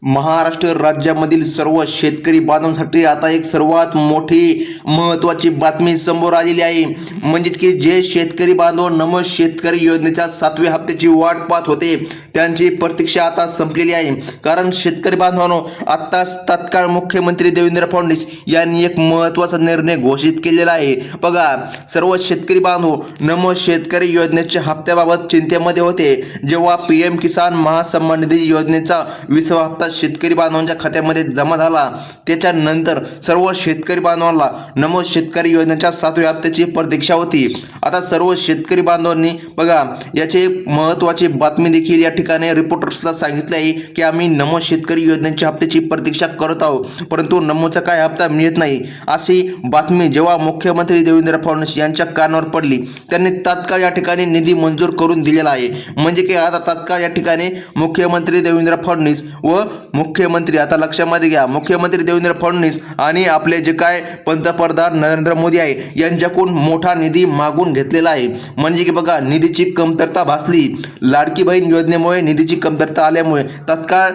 महाराष्ट्र राज्यामधील सर्व शेतकरी बांधवांसाठी आता एक सर्वात मोठी महत्त्वाची बातमी समोर आलेली आहे। म्हणजे की जे शेतकरी बांधव नमो शेतकरी योजनेच्या 7व्या हप्त्याची वाट पाहत होते त्यांची प्रतीक्षा आता संपलेली आहे। कारण शेतकरी बांधवांनो, आत्ताच तत्काळ मुख्यमंत्री देवेंद्र फडणवीस यांनी एक महत्त्वाचा निर्णय घोषित केलेला आहे। बघा, सर्व शेतकरी बांधव नमो शेतकरी योजनेच्या हप्त्याबाबत चिंतेमध्ये होते। जेव्हा पीएम किसान महासन्मान निधी योजनेचा 20वा हप्ता शेतकरी बांधवांच्या खात्यामध्ये जमा झाला, त्याच्यानंतर सर्व शेतकरी बांधवांना नमो शेतकरी योजनेच्या 7व्या हप्त्याची प्रतीक्षा होती। आता सर्व शेतकरी बांधवांनी बघा याची महत्त्वाची बातमी देखील या ठिकाणी रिपोर्टर्सला सांगितले आहे की आम्ही नमो शेतकरी योजनेच्या हप्त्याची प्रतीक्षा करत आहोत, परंतु नमोचा काय हप्ता मिळत नाही, अशी बातमी जेव्हा मुख्यमंत्री देवेंद्र फडणवीस यांच्या कानावर पडली, त्यांनी तात्काळ या ठिकाणी निधी मंजूर करून दिलेला आहे। म्हणजे की आता तात्काळ या ठिकाणी मुख्यमंत्री देवेंद्र फडणवीस व मुख्यमंत्री, आता लक्षामध्ये घ्या, मुख्यमंत्री देवेंद्र फडणवीस आणि आपले जे काय पंतप्रधान नरेंद्र मोदी आहे यांच्याकडून मोठा निधी मागून घेतलेला आहे। म्हणजे की बघा, निधीची कमतरता भासली, लाडकी बहीण योजनेमुळे निधीची कमतरता आल्यामुळे तात्काळ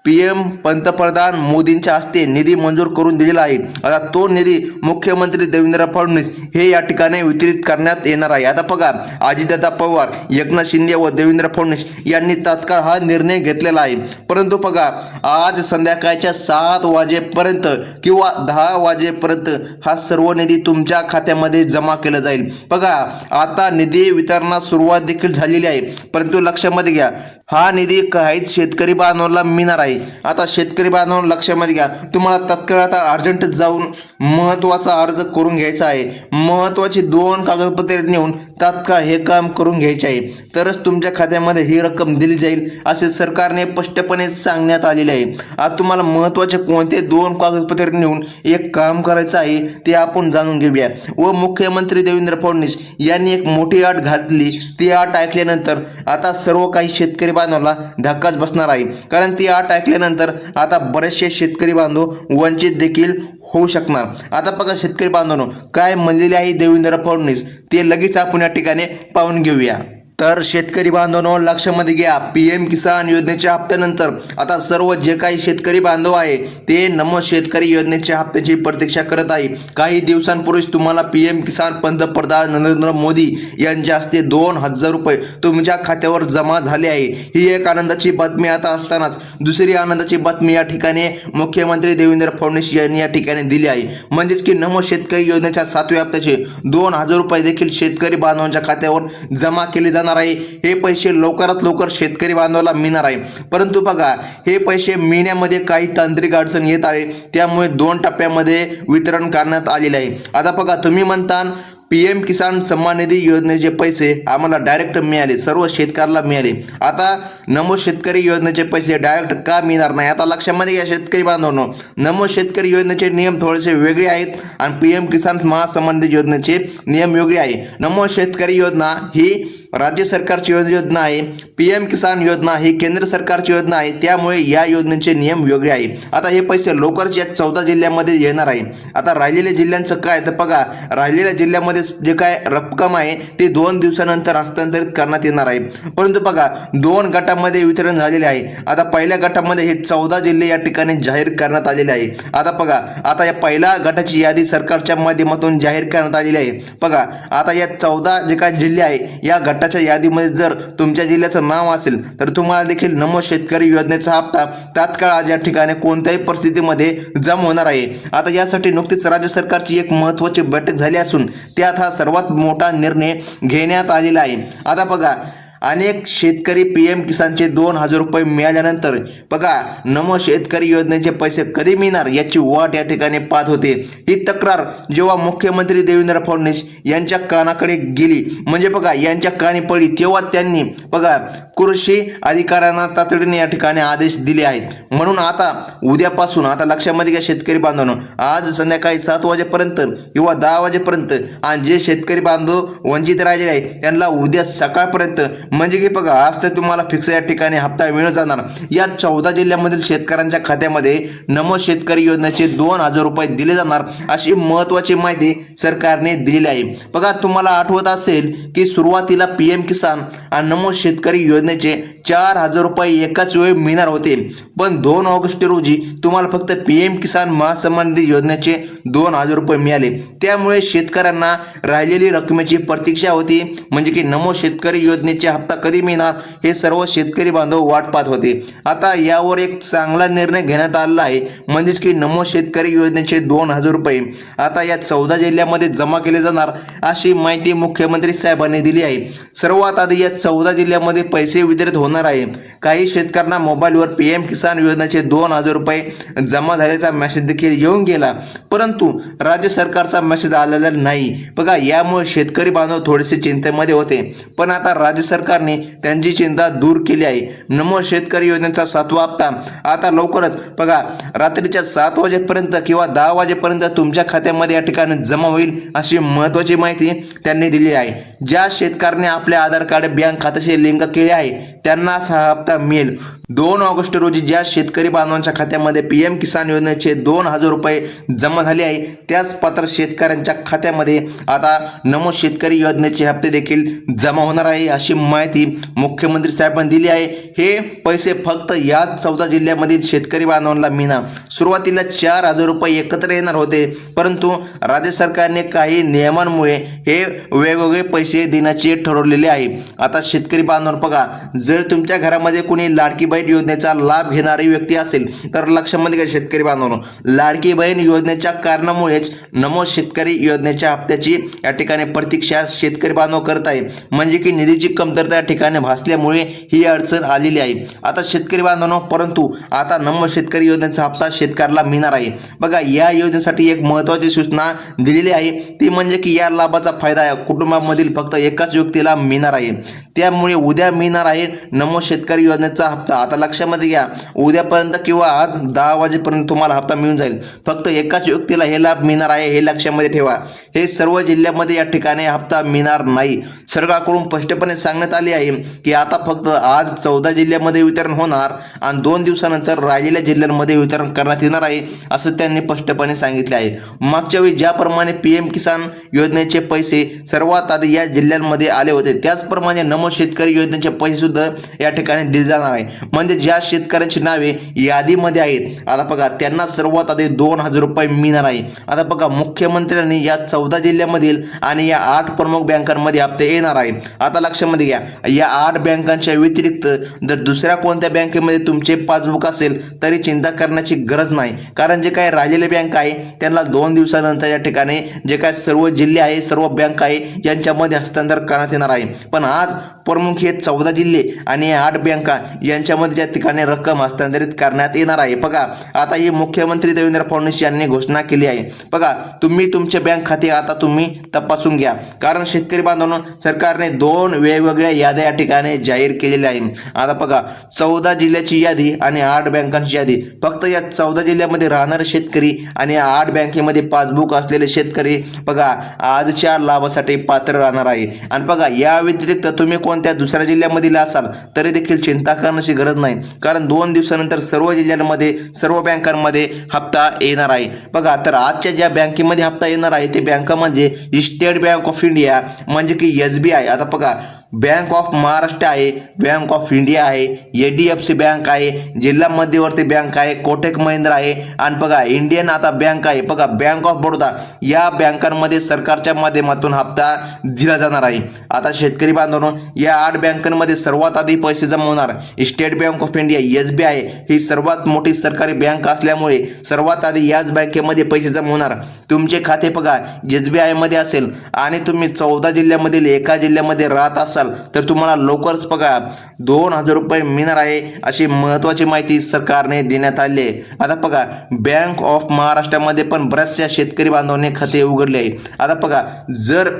पीएम पंतप्रधान मोदींच्या हस्ते निधी मंजूर करून दिलेला आहे। आता तो निधी मुख्यमंत्री देवेंद्र फडणवीस हे या ठिकाणी वितरित करण्यात येणार आहे। आता बघा, अजितदादा पवार, एकनाथ शिंदे व देवेंद्र फडणवीस यांनी तात्काळ हा निर्णय घेतलेला आहे। परंतु बघा, आज संध्याकाळच्या 7 वाजेपर्यंत किंवा 10 वाजेपर्यंत हा सर्व निधी तुमच्या खात्यामध्ये जमा केला जाईल। बघा, आता निधी वितरणास सुरुवात देखील झालेली आहे, परंतु लक्षामध्ये घ्या, हा निधी काहीच शेतकरी बांधवांना मिळणार आहे। आता शेतकरी बांधवांना लक्षामध्ये घ्या, तुम्हाला तात्काळ आता अर्जंट जाऊन महत्त्वाचा अर्ज करून घ्यायचा आहे। महत्त्वाची 2 कागदपत्रे नेऊन तात्काळ हे काम करून घ्यायचे आहे, तरच तुमच्या खात्यामध्ये ही रक्कम दिली जाईल, असे सरकारने स्पष्टपणे सांगण्यात आलेले आहे। आता तुम्हाला महत्त्वाचे कोणते 2 कागदपत्रे नेऊन एक काम करायचं आहे ते आपण जाणून घेऊया। व मुख्यमंत्री देवेंद्र फडणवीस यांनी एक मोठी अट घातली, ती अट ऐकल्यानंतर आता सर्व काही शेतकरी बांधवांना धक्काच बसणार आहे। कारण ती अट ऐकल्यानंतर आता बरेचसे शेतकरी बांधव वंचित देखील होऊ शकणार। आता बघा शेतकरी बांधवांनो, काय म्हणलेले आहे देवेंद्र फडणवीस ते लगेच आपण या ठिकाणी पाहून घेऊया। तर शेतकरी बांधवांनो, लक्षामध्ये घ्या, पीएम किसान योजनेच्या हप्त्यानंतर आता सर्व जे काही शेतकरी बांधव आहे ते नमो शेतकरी योजनेच्या हप्त्याची प्रतीक्षा करत आहे। काही दिवसांपूर्वीच तुम्हाला पीएम किसान पंतप्रधान नरेंद्र मोदी यांच्या हस्ते 2000 रुपये तुमच्या खात्यावर जमा झाले आहे। ही एक आनंदाची बातमी आता असतानाच दुसरी आनंदाची बातमी या ठिकाणी मुख्यमंत्री देवेंद्र फडणवीस यांनी या ठिकाणी दिली आहे। म्हणजेच की नमो शेतकरी योजनेच्या 7व्या हप्त्याचे 2000 रुपये देखील शेतकरी बांधवांच्या खात्यावर जमा केले जाणार आहे। हे पैसे लवकरात लवकर शेतकरी बांधवाला मिळणार आहे। परंतु बघा, हे पैसे मिळण्यामध्ये काही तांत्रिक अडचण येत आहे, त्यामुळे 2 टप्प्यामध्ये वितरण करण्यात आलेले आहे। आता बघा, तुम्ही म्हणता पीएम किसान सन्मान निधी योजनेचे पैसे आम्हाला डायरेक्ट मिळाले, सर्व शेतकऱ्याला मिळाले, आता नमो शेतकरी योजनेचे पैसे डायरेक्ट का मिळणार नाही? आता लक्षामध्ये घ्या शेतकरी बांधवांनो, नमो शेतकरी योजनेचे नियम थोडेसे वेगळे आहेत आणि पीएम किसान महासन्मान निधी योजनेचे नियम वेगळे आहे। नमो शेतकरी योजना ही राज्य सरकारची योजना आहे, पीएम किसान योजना ही केंद्र सरकारची योजना आहे, त्यामुळे या योजनेचे नियम वेगळे आहे। आता हे पैसे लवकरच या 14 जिल्ह्यांमध्ये येणार आहे। आता राहिलेल्या जिल्ह्यांचं काय, तर बघा, राहिलेल्या जिल्ह्यामध्ये जे काय रक्कम आहे ते 2 दिवसानंतर हस्तांतरित करण्यात येणार आहे। परंतु बघा, 2 गटामध्ये वितरण झालेले आहे। आता पहिल्या गटामध्ये हे 14 जिल्हे या ठिकाणी जाहीर करण्यात आलेले आहे। आता बघा, आता या पहिल्या गटाची यादी सरकारच्या माध्यमातून जाहीर करण्यात आलेली आहे। बघा, आता या 14 जे काय जिल्हे आहे या गटाच्या यादीमध्ये जर तुमच्या जिल्ह्याचं नाव असेल तर तुम्हाला देखील नमो शेतकरी योजनेचा हप्ता तात्काळ आज या ठिकाणी कोणत्याही परिस्थितीमध्ये जमा होणार आहे। आता यासाठी नुकतीच राज्य सरकारची एक महत्त्वाची बैठक झाली असून त्यात हा सर्वात मोठा निर्णय घेण्यात आलेला आहे। आता बघा, अनेक शेतकरी पीएम किसानचे 2000 रुपये मिळाल्यानंतर बघा नमो शेतकरी योजनेचे पैसे कधी मिळणार याची वाट या ठिकाणी पाहत होते। ही तक्रार जेव्हा मुख्यमंत्री देवेंद्र फडणवीस यांच्या कानाकडे गेली, म्हणजे बघा यांच्या कानी पडली, तेव्हा त्यांनी बघा कृषी अधिकाऱ्यांना तातडीने या ठिकाणी आदेश दिले आहेत। म्हणून आता उद्यापासून, आता लक्षामध्ये घ्या शेतकरी बांधवांनो, आज संध्याकाळी 7 वाजेपर्यंत किंवा 10 वाजेपर्यंत आणि जे शेतकरी बांधव वंचित राहिले आहेत त्यांना उद्या सकाळपर्यंत, म्हणजे की बघा आज तर तुम्हाला फिक्स या ठिकाणी हप्ता मिळून जाणार। या 14 जिल्ह्यांमधील शेतकऱ्यांच्या खात्यामध्ये नमो शेतकरी योजनेचे 2000 रुपये दिले जाणार, अशी महत्त्वाची माहिती सरकारने दिली आहे। बघा, तुम्हाला आठवत असेल की सुरुवातीला पीएम किसान आणि नमो शेतकरी योजनेचे 4,000 रुपये एकाच वेळी मिळणार होते. पण 2 ऑगस्ट रोजी तुम्हाला फक्त PM किसान महासन्मान निधी योजनेचे 2,000 रुपये मिळाले. त्यामुळे शेतकऱ्यांना राहिलेली रकमेची प्रतीक्षा होती, म्हणजे की नमो शेतकरी योजनेचे हप्ता कधी मिळणार हे सर्व शेतकरी बांधव वाट पाहत होते. आता यावर एक चांगला निर्णय घेण्यात आलेला आहे, म्हणजेच की नमो शेतकरी योजनेचे 2,000 रुपये आता या 14 जिल्ह्यामध्ये जमा केले जाणार, अशी माहिती मुख्यमंत्री साहेबांनी दिली आहे. सर्वात आधी या 14 जिल्ह्यामध्ये पैसे वितरित होणार आहे. काही शेतकऱ्यांना मोबाईलवर PM किसान योजनेचे 2,000 रुपये जमा झाल्याचा मेसेज देखील येऊन गेला, परंतु राज्य सरकारचा मेसेज आलेला नाही. बघा, यामुळे शेतकरी बांधव थोडेसे चिंतेमध्ये होते, पण आता राज्य सरकारने त्यांची चिंता दूर केली आहे. नमो शेतकरी योजनेचा 7वा हप्ता आता लवकरच बघा रात्रीच्या 7 वाजेपर्यंत किंवा 10 वाजेपर्यंत तुमच्या खात्यामध्ये या ठिकाणी जमा होईल, अशी महत्त्वाची माहिती त्यांनी दिली आहे. ज्या शेतकऱ्याने आपले आधार कार्ड बँक खात्याशी लिंक केले आहे त्यांनाच हा हप्ता मिळेल. 2 ऑगस्ट रोजी ज्या शेतकरी बांधवांच्या खात्यामध्ये PM किसान योजनेचे 2,000 रुपये जमा झाले आहे, त्याच पात्र शेतकऱ्यांच्या खात्यामध्ये आता नमो शेतकरी योजनेचे हप्ते देखील जमा होणार आहे, अशी माहिती मुख्यमंत्री साहेबांनी दिली आहे. हे पैसे फक्त या 14 जिल्ह्यामधील शेतकरी बांधवांना मिळणार. सुरुवातीला 4,000 रुपये एकत्र येणार होते, परंतु राज्य सरकारने काही नियमांमुळे हे वेगवेगळे पैसे देण्याचे ठरवलेले आहे. आता शेतकरी बांधवांना बघा, जर तुमच्या घरामध्ये कोणी लाडकी बहीण योजनेचा लाभ घेणारी व्यक्ती असेल तर लक्षामध्ये घ्या शेतकरी बांधवांनो, लाडकी बहीण योजनेच्या कारणामुळेच नमो शेतकरी योजनेच्या हप्त्याची या ठिकाणी प्रतीक्षा शेतकरी बांधव करत आहे, म्हणजे की निधीची कमतरता या ठिकाणी भासल्यामुळे ही अडचण आलेली आहे. आता शेतकरी बांधवांनो, परंतु आता नमो शेतकरी योजनेचा हप्ता शेतकऱ्याला मिळणार आहे. बघा, या योजनेसाठी एक महत्त्वाची सूचना दिलेली आहे, ती म्हणजे की या लाभाचा फायदा कुटुंबामधील फक्त एकाच व्यक्तीला मिळणार आहे. त्यामुळे उद्या मिळणार आहे नमो शेतकरी योजनेचा हप्ता. आता लक्षामध्ये घ्या, उद्यापर्यंत किंवा आज 10 वाजेपर्यंत तुम्हाला हप्ता मिळून जाईल. फक्त एकाच व्यक्तीला हे लाभ मिळणार आहे, हे लक्षामध्ये ठेवा. हे सर्व जिल्ह्यामध्ये या ठिकाणी हप्ता मिळणार नाही. सरकारकडून स्पष्टपणे सांगण्यात आले आहे की आता फक्त आज 14 जिल्ह्यामध्ये वितरण होणार आणि 2 दिवसानंतर राहिलेल्या जिल्ह्यांमध्ये वितरण करण्यात येणार आहे, असं त्यांनी स्पष्टपणे सांगितले आहे. मागच्या वेळी ज्याप्रमाणे PM किसान योजनेचे पैसे सर्वात आधी या जिल्ह्यांमध्ये आले होते, त्याचप्रमाणे नमो शेतकरी योजनेचे पैसे सुद्धा या ठिकाणी दिले जाणार आहे. म्हणजे ज्या शेतकऱ्यांची नावे यादीमध्ये आहेत, आता बघा त्यांना सर्वात आधी 2,000 रुपये मिळणार आहे. आता बघा, मुख्यमंत्र्यांनी या 14 जिल्ह्यामधील आणि या 8 प्रमुख बँकांमध्ये हप्ते येणार आहे. आता लक्षामध्ये घ्या, या 8 बँकांच्या व्यतिरिक्त जर दुसऱ्या कोणत्या बँकेमध्ये तुमचे पासबुक असेल तरी चिंता करण्याची गरज नाही, कारण जे काही राहिलेले बँक आहे त्यांना 2 दिवसानंतर या ठिकाणी जे काही सर्व जिल्हे आहे, सर्व बँक आहे यांच्यामध्ये हस्तांतर करण्यात येणार आहे. पण आज प्रमुख हे 14 जिल्हे आणि 8 बँका यांच्यामध्ये ज्या ठिकाणी रक्कम हस्तांतरित करण्यात येणार आहे. बघा, आता ही मुख्यमंत्री देवेंद्र फडणवीस यांनी घोषणा केली आहे. बघा, तुम्ही तुमचे बँक खाते आता तुम्ही तपासून घ्या, कारण शेतकरी बांधवांनो, सरकारने 2 वेगवेगळ्या याद्या या ठिकाणी जाहीर केलेल्या आहे. आता बघा, 14 जिल्ह्याची यादी आणि 8 बँकांची यादी. फक्त या 14 जिल्ह्यामध्ये राहणारे शेतकरी आणि 8 बँकेमध्ये पासबुक असलेले शेतकरी बघा आजच्या लाभासाठी पात्र राहणार आहे. आणि बघा, या व्यतिरिक्त तुम्ही कोणत्या दुसऱ्या जिल्ह्यामधील असाल तरी देखील चिंता करण्याची गरज नाही, कारण 2 दिवसानंतर सर्व जिल्ह्यांमध्ये सर्व बँकांमध्ये हप्ता येणार आहे. बघा, तर आजच्या ज्या बँकेमध्ये हप्ता येणार आहे ते बँका म्हणजे स्टेट बँक ऑफ इंडिया, म्हणजे की SBI. आता बघा, बँक ऑफ महाराष्ट्र आहे, बँक ऑफ इंडिया आहे, HDFC बँक आहे, जिल्हा मध्यवर्ती बँक आहे, कोटक महिंद्रा आहे आणि बघा इंडियन आता बँक आहे. बघा, बँक ऑफ बडोदा. या बँकांमध्ये सरकारच्या माध्यमातून हप्ता दिला जाणार आहे. आता शेतकरी बांधवांनो, या 8 बँकांमध्ये सर्वात आधी पैसे जमा होणार state bank of India, SBI ही सर्वात मोठी सरकारी बँक असल्यामुळे सर्वात आधी याच बँकेमध्ये पैसे जमा होणार. तुमचे खाते बघा SBI मध्ये असेल आणि तुम्ही 14 जिल्ह्यामधील एका जिल्ह्यामध्ये राहत असाल तर तुम्हाला लवकरच बघा 2,000 रुपये मिळणार आहे, अशी महत्त्वाची माहिती सरकारने देण्यात आली आहे. आता बघा, बँक ऑफ महाराष्ट्रामध्ये पण बऱ्याचशा शेतकरी बांधवांनी खाते उघडले आहे. आता बघा, जर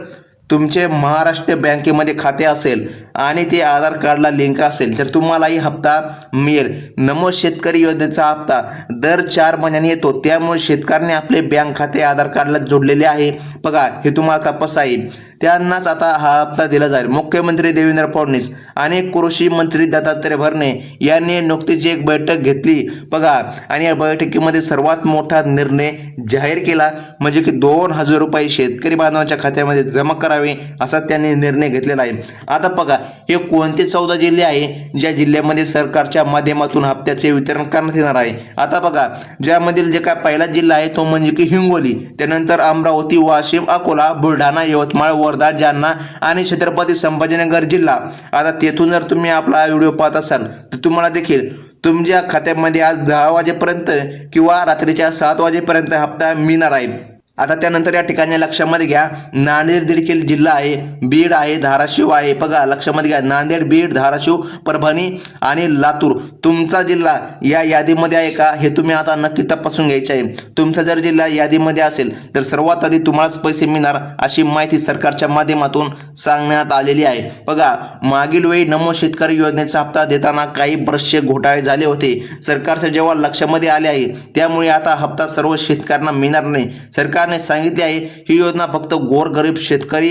तुमचे महाराष्ट्र बँकेमध्ये खाते असेल आणि ते आधार कार्डला लिंक असेल तर तुम्हालाही हप्ता मिळेल. नमो शेतकरी योजनेचा हप्ता दर 4 महिन्यांनी येतो, त्यामुळे शेतकऱ्याने आपले बँक खाते आधार कार्डला जोडलेले आहे. बघा, हे तुम्हाला तपास आहे, त्यांनाच आता हा हप्ता दिला जाईल. मुख्यमंत्री देवेंद्र फडणवीस आणि कृषी मंत्री दत्तात्रय भरणे यांनी नुकतीच एक बैठक घेतली बघा, आणि या बैठकीमध्ये सर्वात मोठा निर्णय जाहीर केला, म्हणजे की 2,000 रुपये शेतकरी बांधवांच्या खात्यामध्ये जमा करावे असा त्यांनी निर्णय घेतलेला आहे. आता बघा, हे कोणते 14 जिल्हे आहे ज्या जिल्ह्यामध्ये सरकारच्या माध्यमातून हप्त्याचे वितरण करण्यात येणार आहे? आता बघा, ज्यामधील जे काय पहिला जिल्हा आहे तो म्हणजे की हिंगोली, त्यानंतर अमरावती, वाशिम, अकोला, बुलढाणा, यवतमाळ, वर्धा, जालना आणि छत्रपती संभाजीनगर जिल्हा. आता तेथून जर तुम्ही आपला व्हिडिओ पाहत असाल तर तुम्हाला देखील तुमच्या खात्यामध्ये आज 10 वाजेपर्यंत किंवा रात्रीच्या 7 वाजेपर्यंत हप्ता मिळणार आहे. आता त्यानंतर या ठिकाणी लक्षामध्ये घ्या, नांदेड देखील जिल्हा आहे, बीड आहे, धाराशिव आहे. बघा लक्षामध्ये घ्या, नांदेड, बीड, धाराशिव, परभणी आणि लातूर तुमचा जिल्हा या यादीमध्ये आहे का हे तुम्ही आता नक्की तपासून घ्यायचे आहे. तुमचा जर जिल्हा यादीमध्ये असेल तर सर्वात आधी तुम्हालाच पैसे मिळणार अशी माहिती सरकारच्या माध्यमातून सांगण्यात आलेली आहे. बघा, मागील वेळी नमो शेतकरी योजनेचा हप्ता देताना काही बरेचसे घोटाळे झाले होते. सरकारच्या जेव्हा लक्षामध्ये आले आहे त्यामुळे आता हप्ता सर्व शेतकऱ्यांना मिळणार नाही. सरकारने सांगितले आहे ही योजना फक्त गोरगरीब शेतकरी,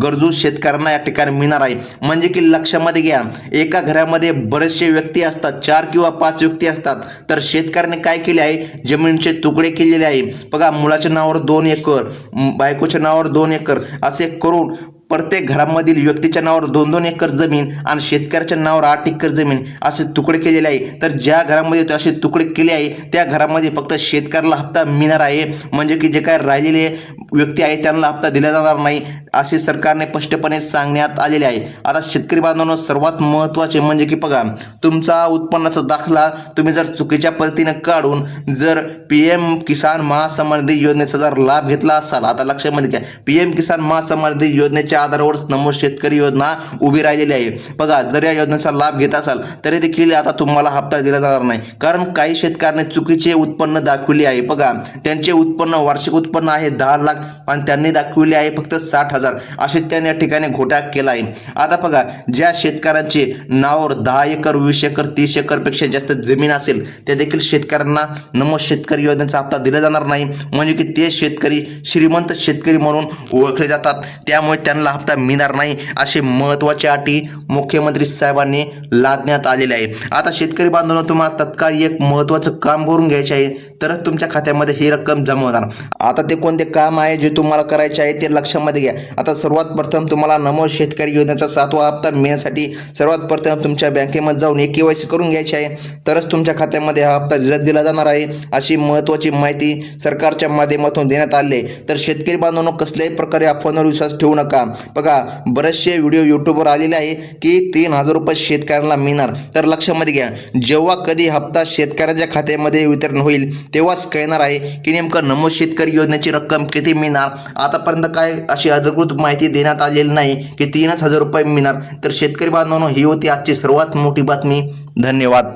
गरजू शेतकऱ्यांना या ठिकाणी मिळणार आहे. म्हणजे की लक्षामध्ये घ्या, एका घरामध्ये बरेचसे व्यक्ती असतात, 4 किंवा 5 व्यक्ती असतात, तर शेतकऱ्याने काय केले आहे, जमिनीचे तुकडे केलेले आहे. बघा, मुलाच्या नावावर 2 एकर, बायकोच्या नावावर 2 एकर असे करून प्रत्येक घरामधील व्यक्तीच्या नावावर 2-2 एकर जमीन आणि शेतकऱ्याच्या नावावर 8 एकर जमीन असे तुकडे केलेले आहे. तर ज्या घरामध्ये असे तुकडे केले आहे त्या घरामध्ये फक्त शेतकऱ्याला हप्ता मिळणार आहे. म्हणजे की जे काय राहिलेले व्यक्ती आहे त्यांना हप्ता दिला जाणार नाही असे सरकारने स्पष्टपणे सांगण्यात आलेले आहे. आता शेतकरी बांधवांनो, सर्वात महत्त्वाचे म्हणजे की बघा, तुमचा उत्पन्नाचा दाखला तुम्ही जर चुकीच्या पद्धतीने काढून जर PM किसान महासन्मान निधी योजनेचा जर लाभ घेतला असाल, आता लक्षामध्ये घ्या, PM किसान महासन्मान निधी योजनेच्या आधारावरच नमो शेतकरी योजना उभी राहिलेली आहे. बघा, जर या योजनेचा लाभ घेत असाल तरी देखील आता तुम्हाला हप्ता दिला जाणार नाही, कारण काही शेतकऱ्यांनी चुकीचे उत्पन्न दाखविले आहे. बघा, त्यांचे उत्पन्न, वार्षिक उत्पन्न आहे 10 लाख आणि त्यांनी दाखविले आहे फक्त 60,000 असे त्यांनी या ठिकाणी घोटाळा केला आहे. आता बघा, ज्या शेतकऱ्यांचे नावावर 10 एकर, 20 एकर, 30 एकर पेक्षा जास्त जमीन असेल त्या देखील शेतकऱ्यांना नमो शेतकरी योजनेचा हप्ता दिला जाणार नाही. म्हणजे की ते शेतकरी श्रीमंत शेतकरी म्हणून ओळखले जातात, त्यामुळे त्यांना हप्ता मिळणार नाही असे महत्त्वाच्या अटी मुख्यमंत्री साहेबांनी लादण्यात आलेले आहे. आता शेतकरी बांधवांनो, तुम्हाला तत्काळ एक महत्त्वाचं काम करून घ्यायचे आहे, तरच तुमच्या खात्यामध्ये ही रक्कम जमा होणार. आता ते कोणते काम आहे जे तुम्हाला करायचे आहे ते लक्षामध्ये घ्या. आता सर्वात प्रथम तुम्हाला नमो शेतकरी योजनेचा 7वा हप्ता मिळण्यासाठी सर्वात प्रथम तुमच्या बँकेमध्ये जाऊन KYC करून घ्यायची आहे, तरच तुमच्या खात्यामध्ये हा हप्ता दिला जाणार आहे अशी महत्त्वाची माहिती सरकारच्या माध्यमातून देण्यात आली आहे. तर शेतकरी बांधवांनो, कसल्याही प्रकारे अफवांवर विश्वास ठेवू नका. बघा, बरेचसे व्हिडिओ यूट्यूबवर आलेले आहे की 3,000 रुपये शेतकऱ्याला मिळणार. तर लक्षामध्ये घ्या, जेव्हा कधी हप्ता शेतकऱ्याच्या खात्यामध्ये वितरण होईल तेव्हाच कळणार आहे की नेमकं नमो शेतकरी योजनेची रक्कम किती मिळणार. आतापर्यंत काय अशी अधिकृत माहिती देण्यात आलेली नाही की 3,000 रुपये मिळणार. तर शेतकरी बांधवांनो, ही होती आजची सर्वात मोठी बातमी. धन्यवाद.